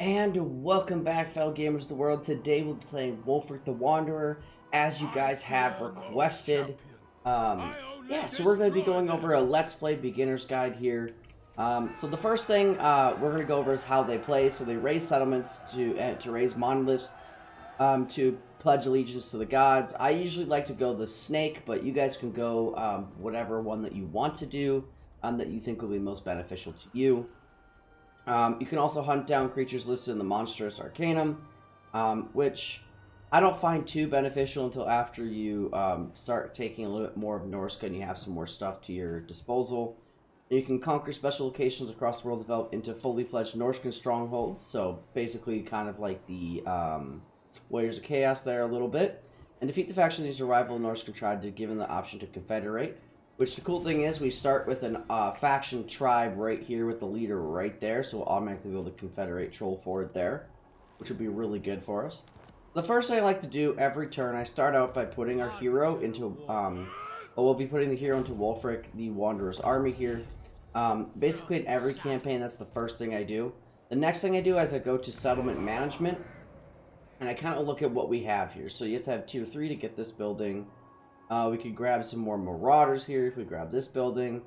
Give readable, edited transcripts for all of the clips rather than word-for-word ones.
And welcome back, fellow gamers of the world. Today we'll be playing Wulfrick the Wanderer, as you guys have requested. Yeah, so we're going to be going over a Let's Play beginner's guide here. So the first thing we're going to go over is how they play. So they raise settlements to raise monoliths, to pledge allegiance to the gods. I usually like to go the snake, but you guys can go whatever one that you want to do, that you think will be most beneficial to you. You can also hunt down creatures listed in the Monstrous Arcanum, which I don't find too beneficial until after you start taking a little bit more of Norsca and you have some more stuff to your disposal. You can conquer special locations across the world, develop into fully fledged Norscan strongholds, so basically kind of like the Warriors of Chaos there a little bit, and defeat the faction that is a rival Norscan tribe, given the option to confederate. Which the cool thing is, we start with an faction tribe right here with the leader right there, so we'll automatically be able to confederate troll forward there, which would be really good for us. The first thing I like to do every turn, I start out by putting our hero into, we'll be putting the hero into Wulfrick the Wanderer's army here. Basically in every campaign, that's the first thing I do. The next thing I do is I go to settlement management, and I kind of look at what we have here. So you have to have tier 3 to get this building. We could grab some more marauders here if we grab this building.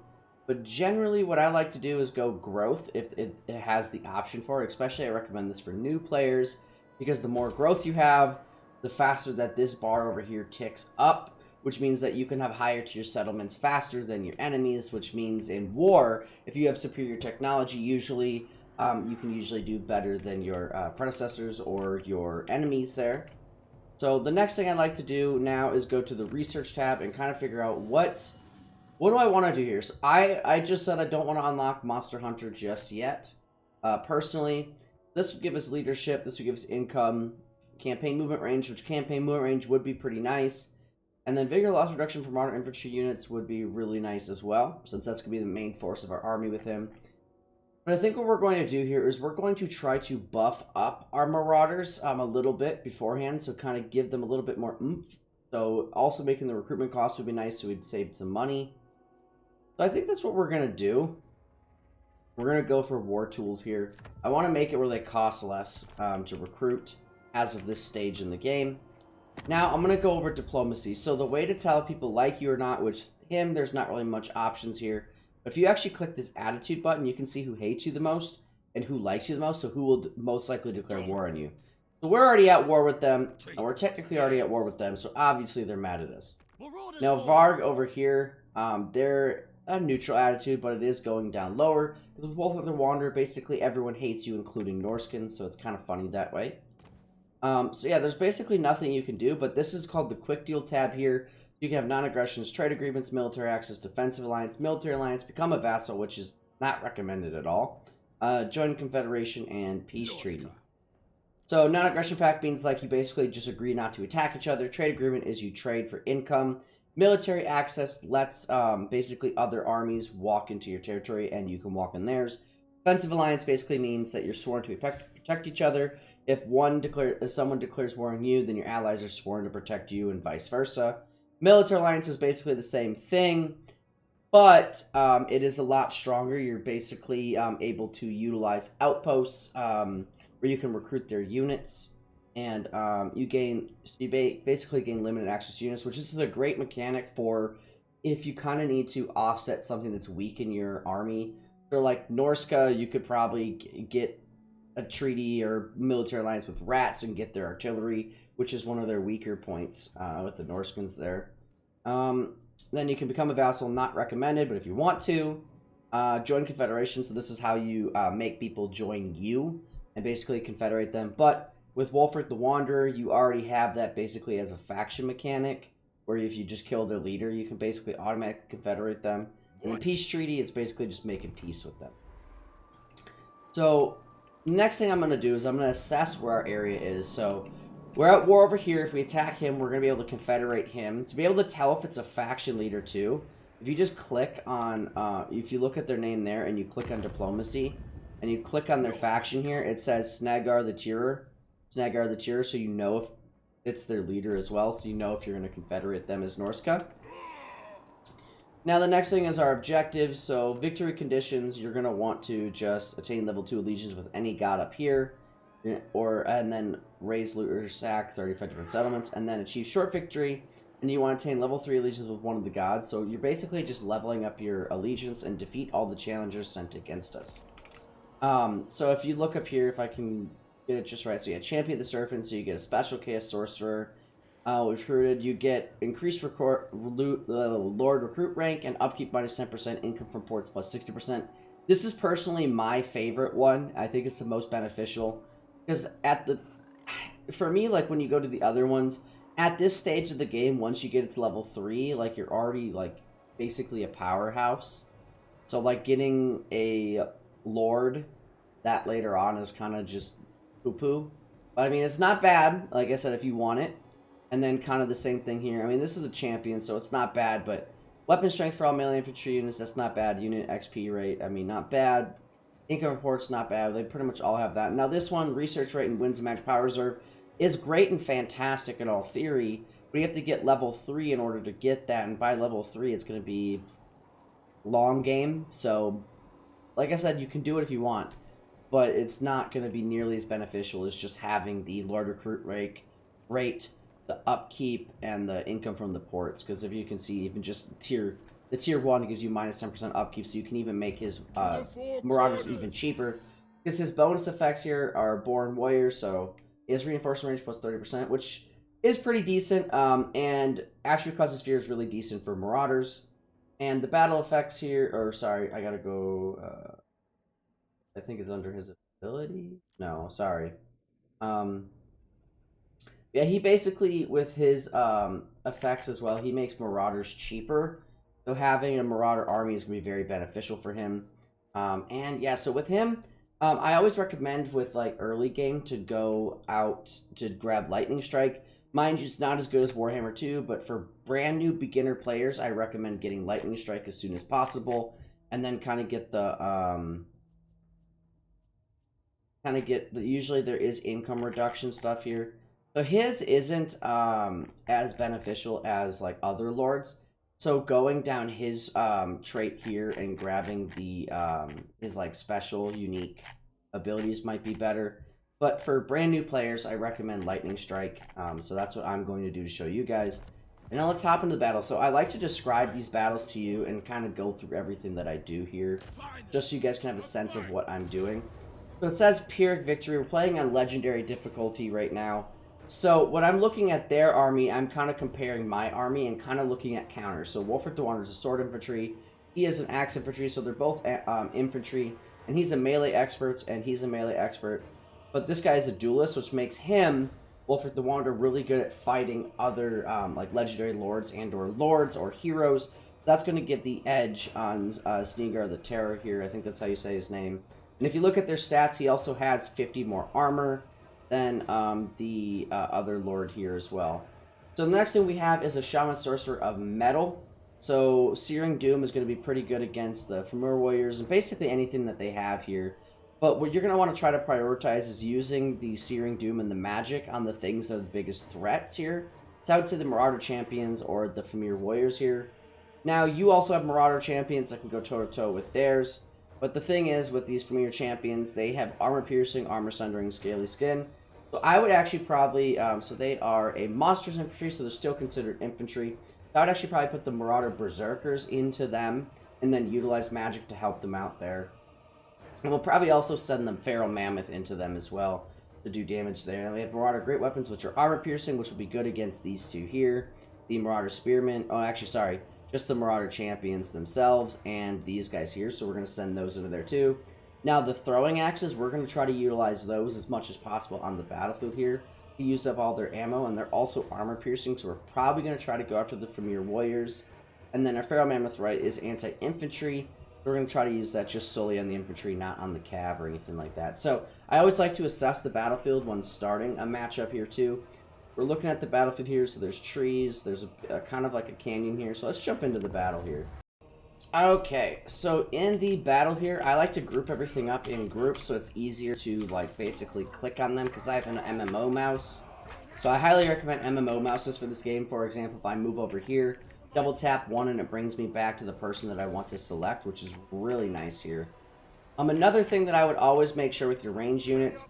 But generally what I like to do is go growth if it has the option for it. Especially I recommend this for new players, because the more growth you have, the faster that this bar over here ticks up, which means that you can have higher tier settlements faster than your enemies, which means in war, if you have superior technology, usually you can usually do better than your predecessors or your enemies there. So the next thing I like to do now is go to the research tab and kind of figure out what do I want to do here. So I just said I don't want to unlock Monster Hunter just yet. Personally, this would give us leadership, this would give us income, campaign movement range, which campaign movement range would be pretty nice. And then vigor loss reduction for modern infantry units would be really nice as well, since that's going to be the main force of our army with him. But I think what we're going to do here is we're going to try to buff up our marauders a little bit beforehand, so kind of give them a little bit more oomph. So also making the recruitment cost would be nice, so we'd save some money. So I think that's what we're going to do. We're going to go for war tools here. I want to make it where they cost less to recruit as of this stage in the game. Now I'm going to go over diplomacy. So the way to tell if people like you or not, which him, there's not really much options here. If you actually click this attitude button, you can see who hates you the most and who likes you the most, so who will most likely declare war on you. So we're already at war with them, and we're technically already at war with them, so obviously they're mad at us. Now Varg over here, they're a neutral attitude, but it is going down lower. Because with Wulfrick the Wander, basically everyone hates you, including Norskins, so it's kind of funny that way. So yeah, there's basically nothing you can do, but this is called the Quick Deal tab here. You can have non-aggressions, trade agreements, military access, defensive alliance, military alliance, become a vassal, which is not recommended at all. Join confederation and peace treaty. So non-aggression pact means like you basically just agree not to attack each other. Trade agreement is you trade for income. Military access lets basically other armies walk into your territory and you can walk in theirs. Defensive alliance basically means that you're sworn to protect each other. If someone declares war on you, then your allies are sworn to protect you and vice versa. Military alliance is basically the same thing, but it is a lot stronger. You're basically able to utilize outposts where you can recruit their units, and you basically gain limited access to units, which is a great mechanic for if you kind of need to offset something that's weak in your army. So like Norsca, you could probably get a treaty or military alliance with rats and get their artillery, which is one of their weaker points with the Norskins there. Then you can become a vassal, not recommended, but if you want to, join confederation. So this is how you make people join you and basically confederate them. But with Wulfrick the Wanderer, you already have that basically as a faction mechanic, where if you just kill their leader, you can basically automatically confederate them. And in peace treaty, it's basically just making peace with them. So the next thing I'm going to do is I'm going to assess where our area is. So we're at war over here. If we attack him, we're going to be able to confederate him. To be able to tell if it's a faction leader too, if you just click on, if you look at their name there and you click on diplomacy, and you click on their faction here, it says Snagar the Tyrer, so you know if it's their leader as well, so you know if you're going to confederate them as Norsca. Now the next thing is our objectives. So victory conditions, you're going to want to just attain level 2 allegiance with any god up here. and then raise loot or sack 35 different settlements, and then achieve short victory, and you want to attain level 3 allegiance with one of the gods. So you're basically just leveling up your allegiance and defeat all the challengers sent against us. So if you look up here, if I can get it just right, so yeah, Champion the Serpent, so you get a special chaos sorcerer. We've recruited, you get increased Lord recruit rank and upkeep minus 10%, income from ports plus 60%. This is personally my favorite one. I think it's the most beneficial. Because for me, like when you go to the other ones, at this stage of the game, once you get it to level 3, like you're already like basically a powerhouse. So like getting a Lord that later on is kind of just poo-poo. But I mean, it's not bad, like I said, if you want it. And then kind of the same thing here. I mean, this is a champion, so it's not bad, but weapon strength for all melee infantry units, that's not bad. Unit XP rate, I mean, not bad. Income reports, not bad. They pretty much all have that. Now, this one, research rate and wins and magic power reserve, is great and fantastic in all theory, but you have to get level 3 in order to get that, and by level 3, it's going to be long game. So, like I said, you can do it if you want, but it's not going to be nearly as beneficial as just having the Lord recruit rate, the upkeep, and the income from the ports. Because if you can see, even just the tier 1 gives you minus 10% upkeep, so you can even make his Marauders even cheaper. Because his bonus effects here are Born Warrior, so he has reinforcement range plus 30%, which is pretty decent. And Attribute Causes Fear is really decent for Marauders. And the battle effects here, or sorry, I gotta go, I think it's under his ability? No, sorry. Yeah, he basically, with his effects as well, he makes Marauders cheaper. So having a Marauder army is going to be very beneficial for him. And yeah, so with him, I always recommend with like early game to go out to grab Lightning Strike. Mind you, it's not as good as Warhammer 2, but for brand new beginner players, I recommend getting Lightning Strike as soon as possible. And then kind of get the... usually there is income reduction stuff here. So his isn't as beneficial as like other lords. So going down his trait here and grabbing the his like special unique abilities might be better. But for brand new players, I recommend Lightning Strike. So that's what I'm going to do to show you guys. And now let's hop into the battle. So I like to describe these battles to you and kind of go through everything that I do here, just so you guys can have a sense of what I'm doing. So it says Pyrrhic Victory. We're playing on Legendary difficulty right now. So when I'm looking at their army, I'm kind of comparing my army and kind of looking at counters. So Wulfrick the Wander is a sword infantry. He is an axe infantry, so they're both infantry. And he's a melee expert, and he's a melee expert. But this guy is a duelist, which makes him, Wulfrick the Wander, really good at fighting other like legendary lords or heroes. That's going to give the edge on Snegar the Terror here. I think that's how you say his name. And if you look at their stats, he also has 50 more armor than the other lord here as well. So the next thing we have is a Shaman Sorcerer of Metal. So Searing Doom is going to be pretty good against the Familiar Warriors and basically anything that they have here. But what you're going to want to try to prioritize is using the Searing Doom and the magic on the things that are the biggest threats here. So I would say the Marauder Champions or the Familiar Warriors here. Now, you also have Marauder Champions that can go toe-to-toe with theirs. But the thing is, with these Familiar Champions, they have Armor Piercing, Armor Sundering, Scaly Skin. So I would actually probably, so they are a Monstrous Infantry, so they're still considered infantry. I would actually probably put the Marauder Berserkers into them, and then utilize magic to help them out there. And we'll probably also send them Feral Mammoth into them as well, to do damage there. And we have Marauder Great Weapons, which are Armor Piercing, which will be good against these two here. The Marauder Spearmen, oh actually, sorry, just the Marauder Champions themselves, and these guys here, so we're going to send those into there too. Now, the throwing axes, we're going to try to utilize those as much as possible on the battlefield here. They used up all their ammo, and they're also armor piercing, so we're probably going to try to go after the Familiar Warriors. And then our Feral Mammoth, right, is anti-infantry. We're going to try to use that just solely on the infantry, not on the cav or anything like that. So, I always like to assess the battlefield when starting a matchup here too. We're looking at the battlefield here, so there's trees, there's a kind of like a canyon here, so let's jump into the battle here. Okay, so in the battle here, I like to group everything up in groups so it's easier to like basically click on them because I have an MMO mouse. So I highly recommend MMO mouses for this game. For example, if I move over here, double tap one and it brings me back to the person that I want to select, which is really nice here. Another thing that I would always make sure with your range units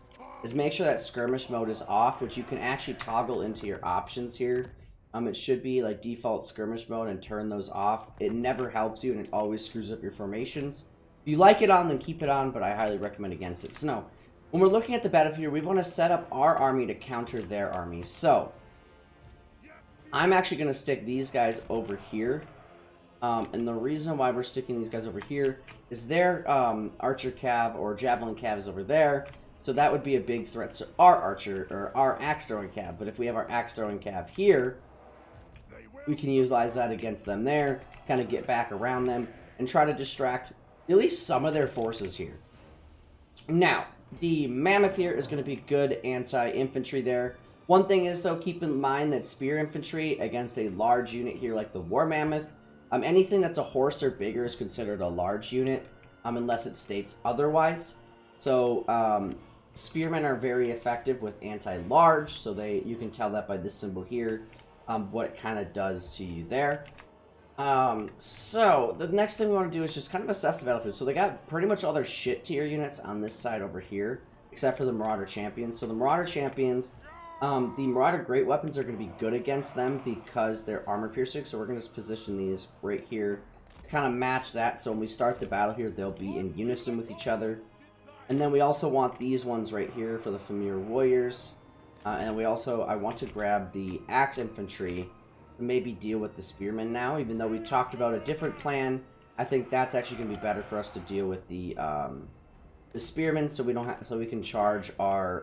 is make sure that skirmish mode is off, which you can actually toggle into your options here. It should be like default skirmish mode, and turn those off. It never helps you, and it always screws up your formations. If you like it on, then keep it on, but I highly recommend against it. So no, when we're looking at the battlefield, we want to set up our army to counter their army. So I'm actually going to stick these guys over here. And the reason why we're sticking these guys over here is their archer cav or javelin cav is over there. So that would be a big threat to our archer or our axe throwing cav. But if we have our axe throwing cav here, we can utilize that against them there, kind of get back around them, and try to distract at least some of their forces here. Now, the mammoth here is going to be good anti-infantry there. One thing is, though, keep in mind that spear infantry against a large unit here like the war mammoth, anything that's a horse or bigger is considered a large unit, unless it states otherwise. So, spearmen are very effective with anti-large, so you can tell that by this symbol here, what it kind of does to you there. So, the next thing we want to do is just kind of assess the battlefield. So they got pretty much all their shit tier units on this side over here, except for the Marauder Champions. So the Marauder Champions, the Marauder Great Weapons are going to be good against them because they're armor piercing. So we're going to just position these right here, kind of match that. So when we start the battle here, they'll be in unison with each other. And then we also want these ones right here for the Familiar Warriors. And we also, I want to grab the Axe Infantry and maybe deal with the Spearmen now. Even though we talked about a different plan, I think that's actually going to be better for us to deal with the Spearmen, so we don't have, so we can charge our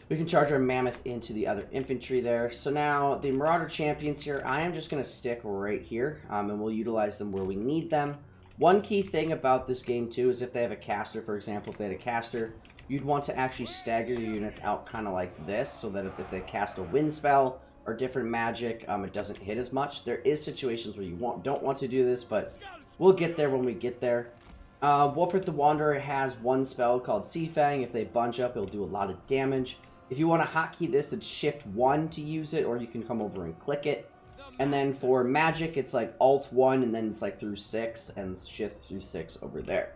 Mammoth into the other infantry there. So now the Marauder Champions here, I am just going to stick right here, and we'll utilize them where we need them. One key thing about this game too is if they have a caster, for example, if they had a caster, you'd want to actually stagger your units out kind of like this, so that if they cast a wind spell or different magic, it doesn't hit as much. There is situations where you don't want to do this, but we'll get there when we get there. Wulfrick the Wanderer has one spell called Sea Fang. If they bunch up, it'll do a lot of damage. If you want to hotkey this, it's Shift 1 to use it, or you can come over and click it. And then for magic, it's like Alt 1, and then it's like through 6, and Shift through 6 over there.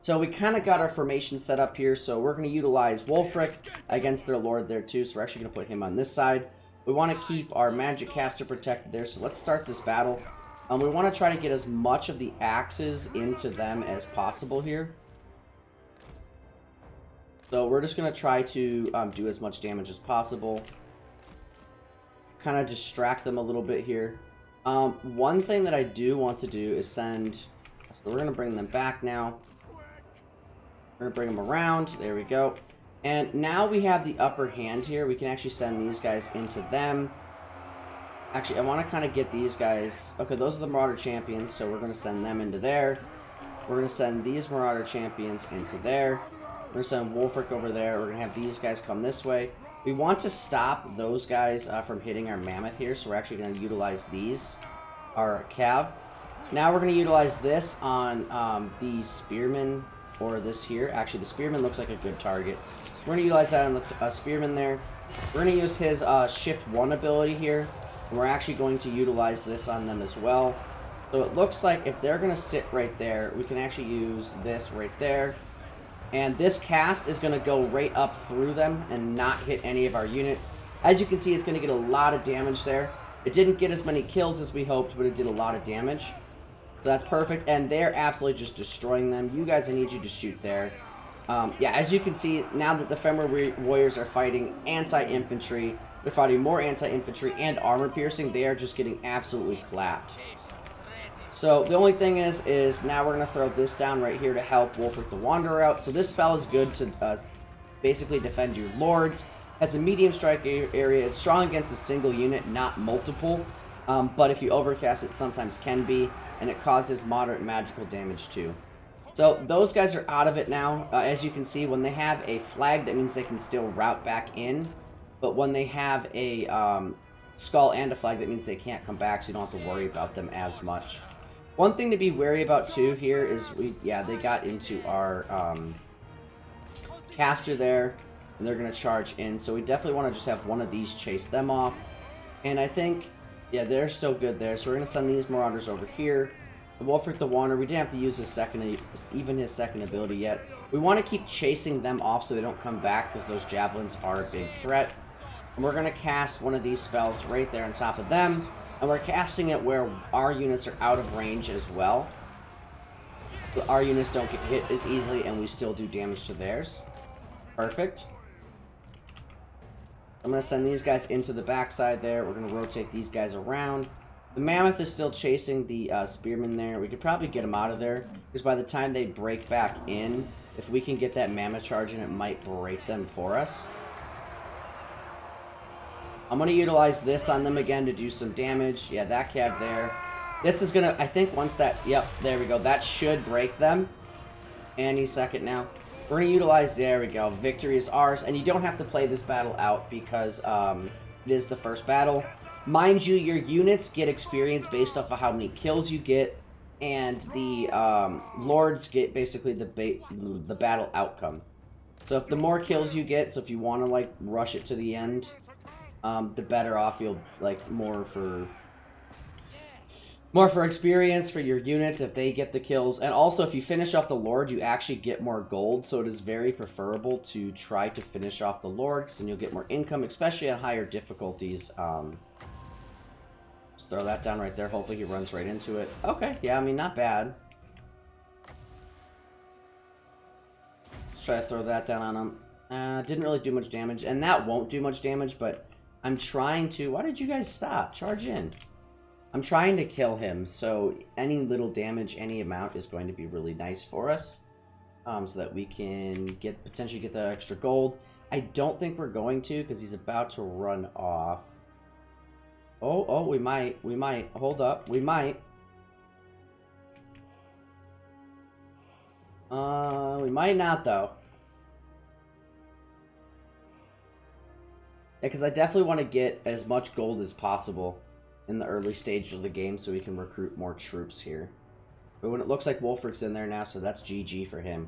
So we kind of got our formation set up here, so we're going to utilize Wulfrick against their lord there too, so we're actually going to put him on this side. We want to keep our magic caster protected there, so let's start this battle. We want to try to get as much of the axes into them as possible here. So we're just going to try to do as much damage as possible. Kind of distract them a little bit here. One thing that I do want to do is send... So we're going to bring them back now. We're going to bring them around. There we go. And now we have the upper hand here. We can actually send these guys into them. Actually, I want to kind of get these guys... Okay, those are the Marauder Champions, so we're going to send them into there. We're going to send these Marauder Champions into there. We're going to send Wulfrick over there. We're going to have these guys come this way. We want to stop those guys from hitting our Mammoth here, so we're actually going to utilize these, our Cav. Now we're going to utilize this on the Spearman, or this here. Actually, the Spearman looks like a good target. We're going to utilize that on the Spearman there. We're going to use his Shift 1 ability here, and we're actually going to utilize this on them as well. So it looks like if they're going to sit right there, we can actually use this right there. And this cast is going to go right up through them and not hit any of our units. As you can see, it's going to get a lot of damage there. It didn't get as many kills as we hoped, but it did a lot of damage. So that's perfect. And they're absolutely just destroying them. You guys, I need you to shoot there. Yeah, as you can see, now that the Ephemeral Warriors are fighting anti-infantry, they're fighting more anti-infantry and armor piercing, they are just getting absolutely clapped. So the only thing is now we're going to throw this down right here to help Wulfrick the Wanderer out. So this spell is good to basically defend your lords. Has a medium strike area. It's strong against a single unit, not multiple. But if you overcast it, sometimes can be. And it causes moderate magical damage too. So those guys are out of it now. As you can see, when they have a flag, that means they can still route back in. But when they have a skull and a flag, that means they can't come back, so you don't have to worry about them as much. One thing to be wary about too here is they got into our caster there, and they're going to charge in. So we definitely want to just have one of these chase them off. And I think, yeah, they're still good there. So we're going to send these Marauders over here. The Wulfrick the Wander, we didn't have to use his second ability yet. We want to keep chasing them off so they don't come back, because those javelins are a big threat. And we're going to cast one of these spells right there on top of them. And we're casting it where our units are out of range as well. So our units don't get hit as easily and we still do damage to theirs. Perfect. I'm going to send these guys into the backside there. We're going to rotate these guys around. The mammoth is still chasing the spearmen there. We could probably get them out of there, because by the time they break back in, if we can get that mammoth charge in, it might break them for us. I'm going to utilize this on them again to do some damage. Yeah, that cab there. This is going to, I think once that, yep, there we go. That should break them. Any second now. We're going to utilize, there we go. Victory is ours. And you don't have to play this battle out because it is the first battle. Mind you, your units get experience based off of how many kills you get. And the lords get basically the battle outcome. So if the more kills you get, so if you want to like rush it to the end, the better off you'll, like, more for experience for your units if they get the kills. And also, if you finish off the Lord, you actually get more gold, so it is very preferable to try to finish off the Lord, because then you'll get more income, especially at higher difficulties. Just throw that down right there. Hopefully he runs right into it. Okay, yeah, I mean, not bad. Let's try to throw that down on him. Didn't really do much damage, and that won't do much damage, but I'm trying to... Why did you guys stop? Charge in. I'm trying to kill him, so any little damage, any amount is going to be really nice for us. So that we can potentially get that extra gold. I don't think we're going to, because he's about to run off. Oh, we might. Hold up, we might. We might not, though. Yeah, because I definitely want to get as much gold as possible in the early stage of the game so we can recruit more troops here. But when it looks like Wulfrik's in there now, so that's GG for him.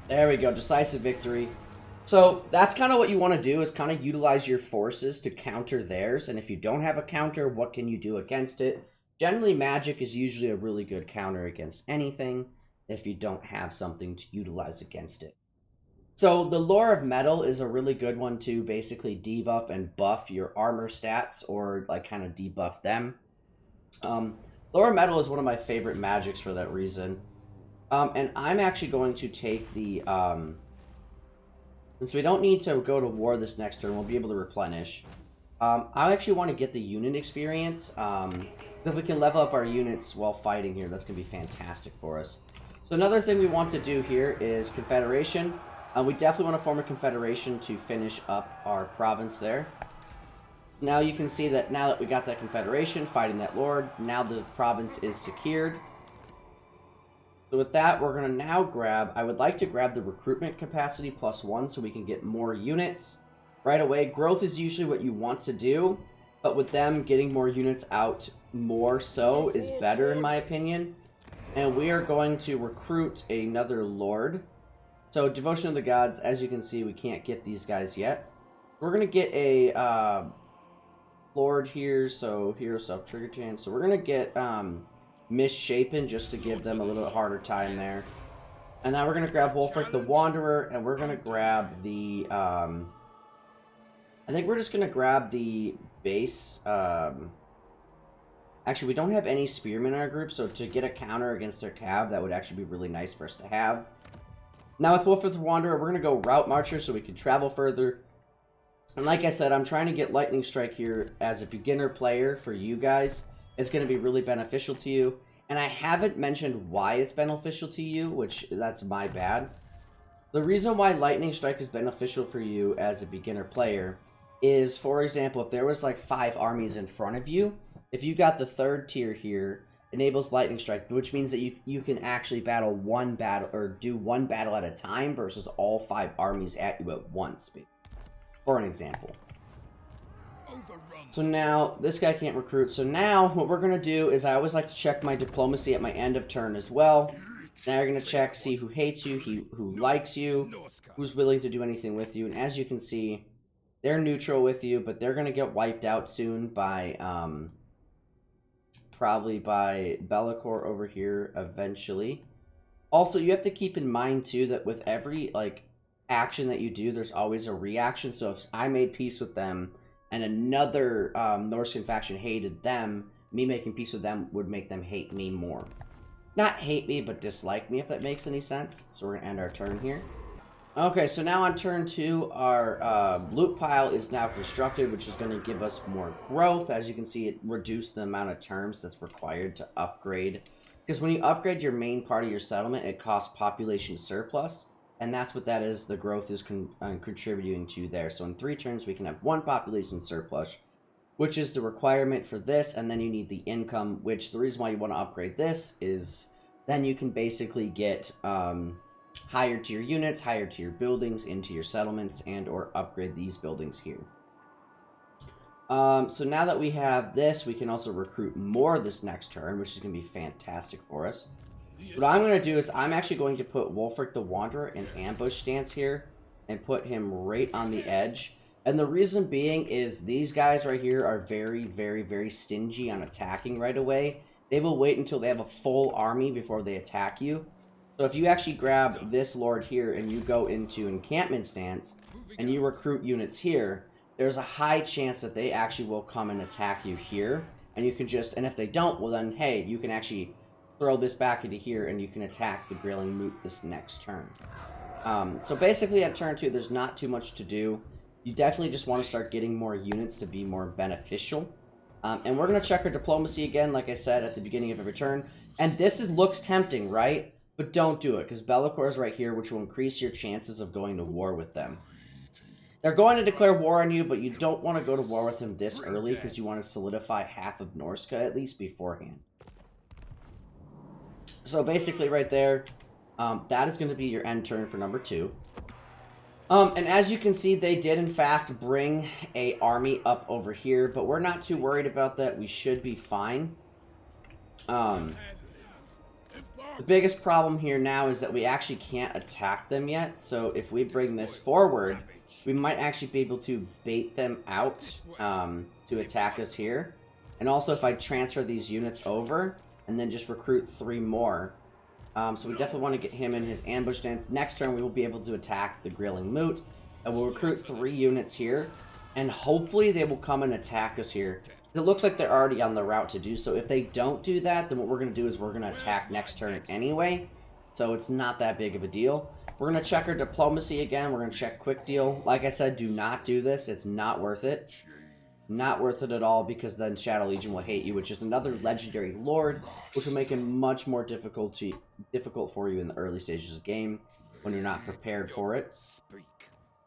There we go, decisive victory. So that's kind of what you want to do, is kind of utilize your forces to counter theirs. And if you don't have a counter, what can you do against it? Generally, magic is usually a really good counter against anything if you don't have something to utilize against it. So the Lore of Metal is a really good one to basically debuff and buff your armor stats, or like kind of debuff them. Lore of Metal is one of my favorite magics for that reason. And I'm actually going to take the... since we don't need to go to war this next turn, we'll be able to replenish. I actually want to get the unit experience. If we can level up our units while fighting here, that's going to be fantastic for us. So another thing we want to do here is Confederation. We definitely want to form a confederation to finish up our province there. Now you can see that now that we got that confederation, fighting that lord, now the province is secured. So with that, we're going to now grab, I would like to grab the recruitment capacity +1 so we can get more units right away. Growth is usually what you want to do, but with them, getting more units out more so is better in my opinion. And we are going to recruit another lord. So, Devotion of the Gods, as you can see, we can't get these guys yet. We're going to get a Lord here, so Hero Self-Trigger Chance. So, we're going to get Misshapen just to give them a little bit harder time there. And now we're going to grab Wulfrick the Wanderer, and we're going to grab the... I think we're just going to grab the base... Actually, we don't have any spearmen in our group, so to get a counter against their cav, that would actually be really nice for us to have. Now with Wulfrick the Wanderer, we're going to go Route Marcher so we can travel further. And like I said, I'm trying to get Lightning Strike here as a beginner player for you guys. It's going to be really beneficial to you. And I haven't mentioned why it's beneficial to you, which that's my bad. The reason why Lightning Strike is beneficial for you as a beginner player is, for example, if there was like 5 armies in front of you, if you got the 3rd tier here, enables Lightning Strike, which means that you can actually battle one battle, or do one battle at a time versus all 5 armies at you at once, for an example. So now, this guy can't recruit, so now what we're going to do is I always like to check my diplomacy at my end of turn as well. Now you're going to check, see who hates you, who likes you, who's willing to do anything with you, and as you can see, they're neutral with you, but they're going to get wiped out soon by... probably by Bellicor over here eventually. Also, you have to keep in mind too that with every like action that you do, there's always a reaction. So if I made peace with them and another Norscan faction hated them, me making peace with them would make them hate me more. Not hate me, but dislike me, if that makes any sense. So we're gonna end our turn here. Okay, so now on turn 2, our loot pile is now constructed, which is going to give us more growth. As you can see, it reduced the amount of terms that's required to upgrade. Because when you upgrade your main part of your settlement, it costs population surplus. And that's what that is, the growth is contributing to there. So in 3 turns, we can have 1 population surplus, which is the requirement for this. And then you need the income, which the reason why you want to upgrade this is then you can basically get... higher tier units, higher tier buildings into your settlements, and or upgrade these buildings here. So now that we have this, we can also recruit more this next turn, which is going to be fantastic for us. What I'm going to do is I'm actually going to put Wulfrick the Wanderer in ambush stance here and put him right on the edge. And the reason being is these guys right here are very, very, very stingy on attacking right away. They will wait until they have a full army before they attack you. So if you actually grab this lord here and you go into encampment stance and you recruit units here, there's a high chance that they actually will come and attack you here. And you can just, and if they don't, well then, hey, you can actually throw this back into here and you can attack the Grilling Moot this next turn. So basically at turn 2, there's not too much to do. You definitely just want to start getting more units to be more beneficial. And we're going to check our diplomacy again, like I said, at the beginning of every turn. And this looks tempting, right? But don't do it, because Be'lakor is right here, which will increase your chances of going to war with them. They're going to declare war on you, but you don't want to go to war with them this early, because you want to solidify half of Norska at least beforehand. So basically right there, that is going to be your end turn for number 2. And as you can see, they did in fact bring a army up over here, but we're not too worried about that. We should be fine. The biggest problem here now is that we actually can't attack them yet. So if we bring this forward, we might actually be able to bait them out to attack us here. And also if I transfer these units over and then just recruit 3 more. So we definitely want to get him in his ambush stance. Next turn we will be able to attack the Grilling Moot. And we'll recruit 3 units here. And hopefully they will come and attack us here. It looks like they're already on the route to do so. If they don't do that, then what we're going to do is we're going to attack next turn anyway. So it's not that big of a deal. We're going to check our diplomacy again. We're going to check quick deal. Like I said, do not do this. It's not worth it. Not worth it at all, because then Shadow Legion will hate you, which is another legendary lord, which will make it much more difficult for you in the early stages of the game when you're not prepared for it.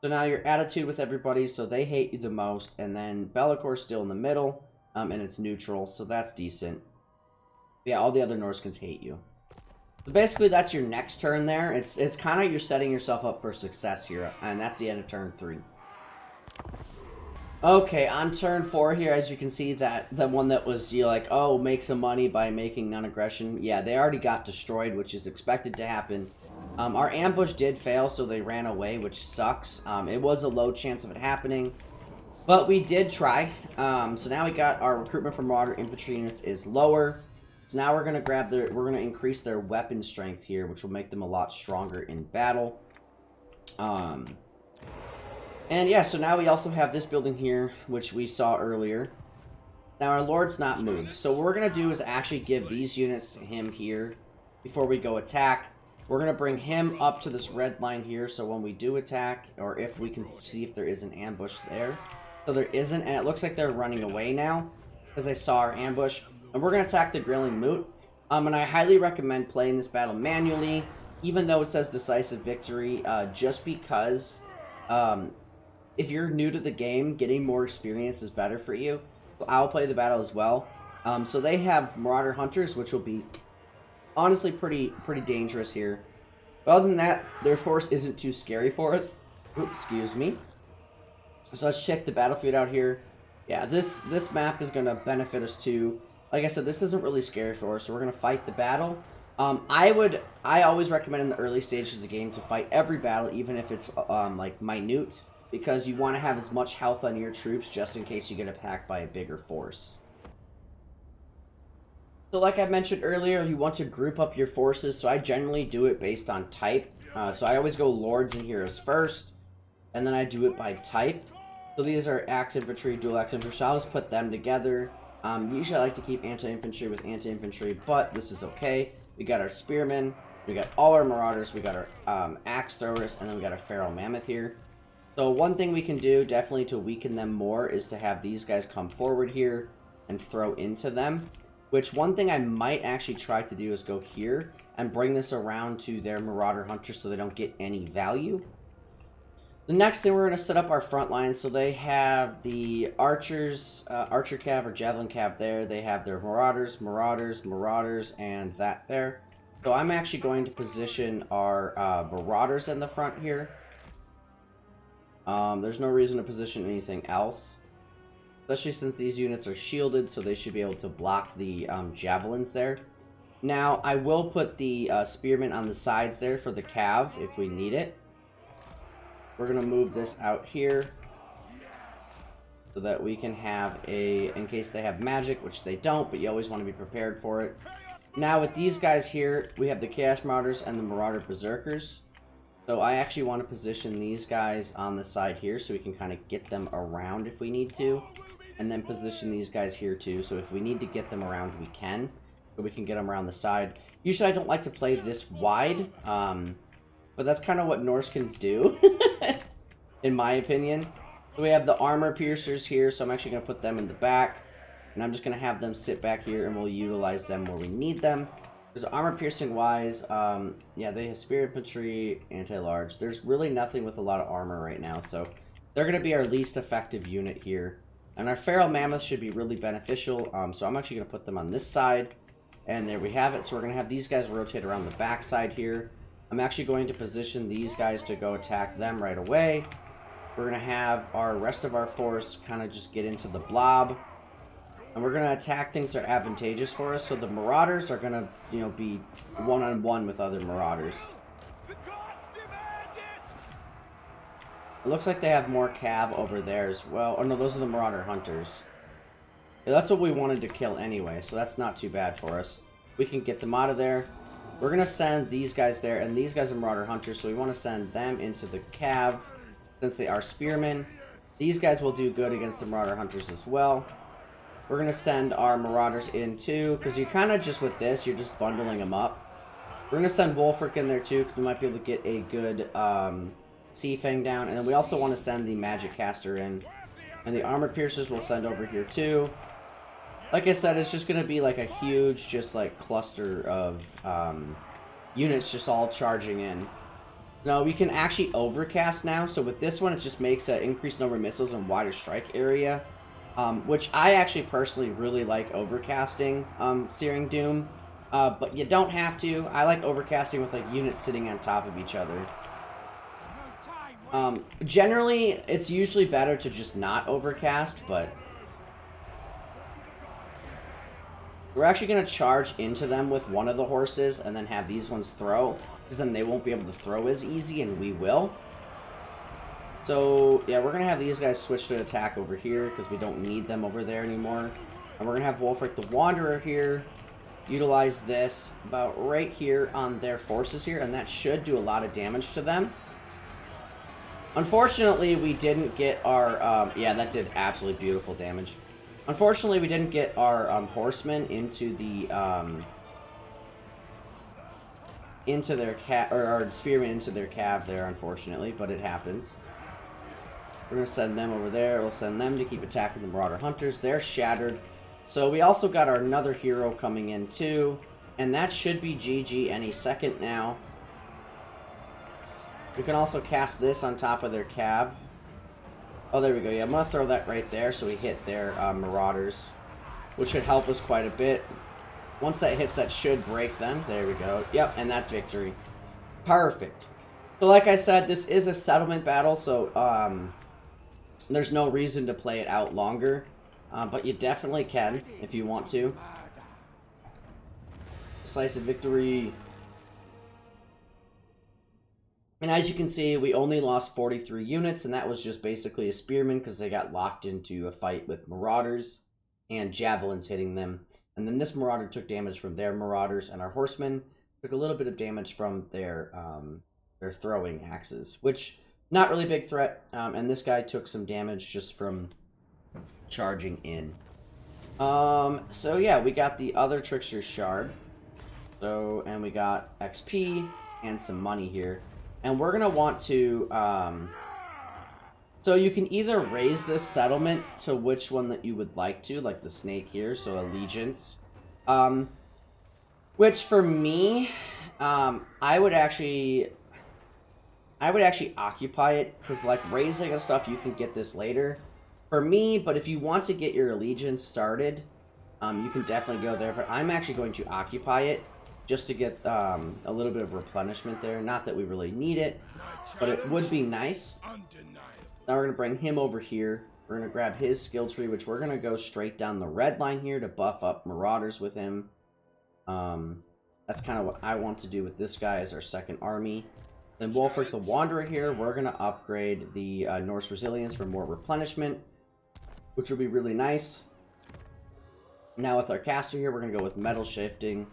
So now your attitude with everybody, so they hate you the most, and then Be'lakor's still in the middle. And it's neutral, so that's decent. Yeah, all the other Norskins hate you. So basically, that's your next turn there. It's kind of you're setting yourself up for success here, and that's the end of turn 3. Okay, on turn 4 here, as you can see, that the one that was you're like, oh, make some money by making non-aggression. Yeah, they already got destroyed, which is expected to happen. Our ambush did fail, so they ran away, which sucks. It was a low chance of it happening. But we did try. So now we got our recruitment for Marauder infantry units is lower. So now we're gonna increase their weapon strength here, which will make them a lot stronger in battle. And yeah, so now we also have this building here, which we saw earlier. Now our lord's not moved. So what we're gonna do is actually give these units to him here before we go attack. We're gonna bring him up to this red line here, so when we do attack, or if we can see if there is an ambush there. So there isn't, and it looks like they're running away now, because they saw our ambush. And we're going to attack the Grilling Moot. And I highly recommend playing this battle manually, even though it says decisive victory, just because if you're new to the game, getting more experience is better for you. So I'll play the battle as well. So they have Marauder Hunters, which will be honestly pretty dangerous here. But other than that, their force isn't too scary for us. Oops, excuse me. So let's check the battlefield out here. Yeah, this map is going to benefit us too. Like I said, this isn't really scary for us, so we're going to fight the battle. I always recommend in the early stages of the game to fight every battle, even if it's like minute, because you want to have as much health on your troops just in case you get attacked by a bigger force. So like I mentioned earlier, you want to group up your forces, so I generally do it based on type. So I always go Lords and Heroes first, and then I do it by type. So these are Axe Infantry, Dual Axe Infantry, so I'll just put them together. Usually I like to keep Anti-Infantry with Anti-Infantry, but this is okay. We got our Spearmen, we got all our Marauders, we got our Axe Throwers, and then we got our Feral Mammoth here. So one thing we can do, definitely to weaken them more, is to have these guys come forward here and throw into them. Which one thing I might actually try to do is go here and bring this around to their Marauder Hunters so they don't get any value. The next thing, we're going to set up our front lines. So they have the Archers, Archer Cav or Javelin Cav there. They have their Marauders, and that there. So I'm actually going to position our Marauders in the front here. There's no reason to position anything else. Especially since these units are shielded, so they should be able to block the javelins there. Now, I will put the spearmen on the sides there for the cav if we need it. We're going to move this out here so that we can have in case they have magic, which they don't, but you always want to be prepared for it. Now, with these guys here, we have the Chaos Marauders and the Marauder Berserkers. So I actually want to position these guys on the side here so we can kind of get them around if we need to. And then position these guys here too, so if we need to get them around, we can. So we can get them around the side. Usually I don't like to play this wide, but that's kind of what Norskins do, in my opinion. So we have the Armor Piercers here, so I'm actually going to put them in the back. And I'm just going to have them sit back here, and we'll utilize them where we need them. Because armor piercing wise, yeah, they have Spear Infantry, Anti-Large. There's really nothing with a lot of armor right now, so they're going to be our least effective unit here. And our Feral Mammoth should be really beneficial, so I'm actually going to put them on this side. And there we have it. So we're going to have these guys rotate around the back side here. I'm actually going to position these guys to go attack them right away. We're going to have our rest of our force kind of just get into the blob. And we're going to attack things that are advantageous for us. So the Marauders are going to, you know, be one-on-one with other Marauders. It looks like they have more cav over there as well. Oh no, those are the Marauder Hunters. Yeah, that's what we wanted to kill anyway, so that's not too bad for us. We can get them out of there. We're going to send these guys there, and these guys are Marauder Hunters, so we want to send them into the cav, since they are Spearmen. These guys will do good against the Marauder Hunters as well. We're going to send our Marauders in too, because you kind of just, with this, you're just bundling them up. We're going to send Wulfrick in there too, because we might be able to get a good Sea Fang down. And then we also want to send the Magic Caster in. And the Armor Piercers we'll send over here too. Like I said, it's just going to be like a huge, just like cluster of units just all charging in. Now, we can actually overcast now. So with this one, it just makes an increased number of missiles and wider strike area. Which I actually personally really like overcasting Searing Doom. But you don't have to. I like overcasting with like units sitting on top of each other. Generally, it's usually better to just not overcast, but we're actually going to charge into them with one of the horses and then have these ones throw, because then they won't be able to throw as easy, and we will. So, yeah, we're going to have these guys switch to attack over here, because we don't need them over there anymore. And we're going to have Wulfrick the Wanderer here utilize this about right here on their forces here, and that should do a lot of damage to them. Unfortunately, we didn't get our, yeah, that did absolutely beautiful damage. Unfortunately, we didn't get our horsemen into the, into their or our spearmen into their cav there, unfortunately, but it happens. We're going to send them over there. We'll send them to keep attacking the Marauder Hunters. They're shattered. So we also got our another hero coming in too, and that should be GG any second now. We can also cast this on top of their cav. Oh, there we go. Yeah, I'm going to throw that right there so we hit their Marauders, which should help us quite a bit. Once that hits, that should break them. There we go. Yep, and that's victory. Perfect. So like I said, this is a settlement battle, so there's no reason to play it out longer. But you definitely can if you want to. Slice of victory. And as you can see, we only lost 43 units, and that was just basically a spearman because they got locked into a fight with Marauders and javelins hitting them. And And then this marauder took damage from their marauders, and our horsemen took a little bit of damage from their throwing axes, which not really big threat. And this guy took some damage just from charging in. So yeah, we got the other Trickster Shard. So, and we got XP and some money here. And we're gonna want to, so you can either raise this settlement to which one that you would like to, like the snake here, so allegiance. Which for me, I would actually occupy it, because like raising and stuff, you can get this later. For me, but if you want to get your allegiance started, you can definitely go there. But I'm actually going to occupy it just to get a little bit of replenishment there. Not that we really need it, but it would be nice. Now we're going to bring him over here. We're going to grab his skill tree, which we're going to go straight down the red line here to buff up Marauders with him. That's kind of what I want to do with this guy as our second army. Then Wulfrick the Wanderer here, we're going to upgrade the Norse Resilience for more replenishment, which will be really nice. Now with our caster here, we're going to go with Metal Shifting.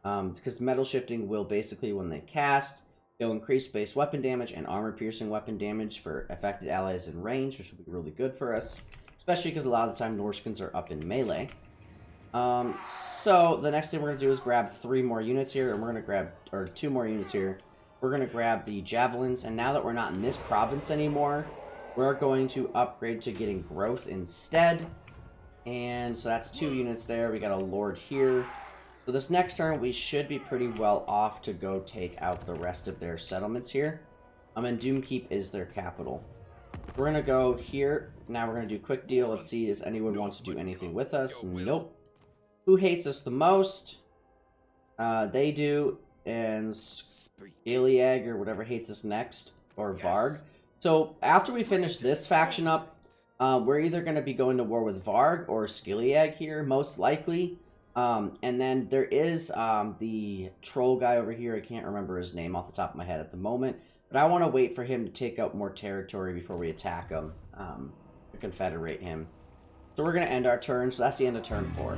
Because Metal Shifting will basically, when they cast, it'll increase base weapon damage and armor-piercing weapon damage for affected allies in range, which will be really good for us. Especially because a lot of the time Norskins are up in melee. So the next thing we're going to do is grab 3 more units here, and we're going to grab, or 2 more units here. We're going to grab the Javelins, and now that we're not in this province anymore, we're going to upgrade to getting growth instead. And so that's 2 units there. We got a Lord here. So this next turn, we should be pretty well off to go take out the rest of their settlements here. And Doomkeep is their capital. We're going to go here. Now we're going to do quick deal. Let's see, does anyone want to do anything with us? Nope. Who hates us the most? They do. And Gilead or whatever hates us next. Or Varg. So after we finish this faction up, we're either going to be going to war with Varg or Gilead here, most likely. And then there is the troll guy over here. I can't remember his name off the top of my head at the moment. But I want to wait for him to take out more territory before we attack him. To confederate him. So we're going to end our turn. So that's the end of turn 4.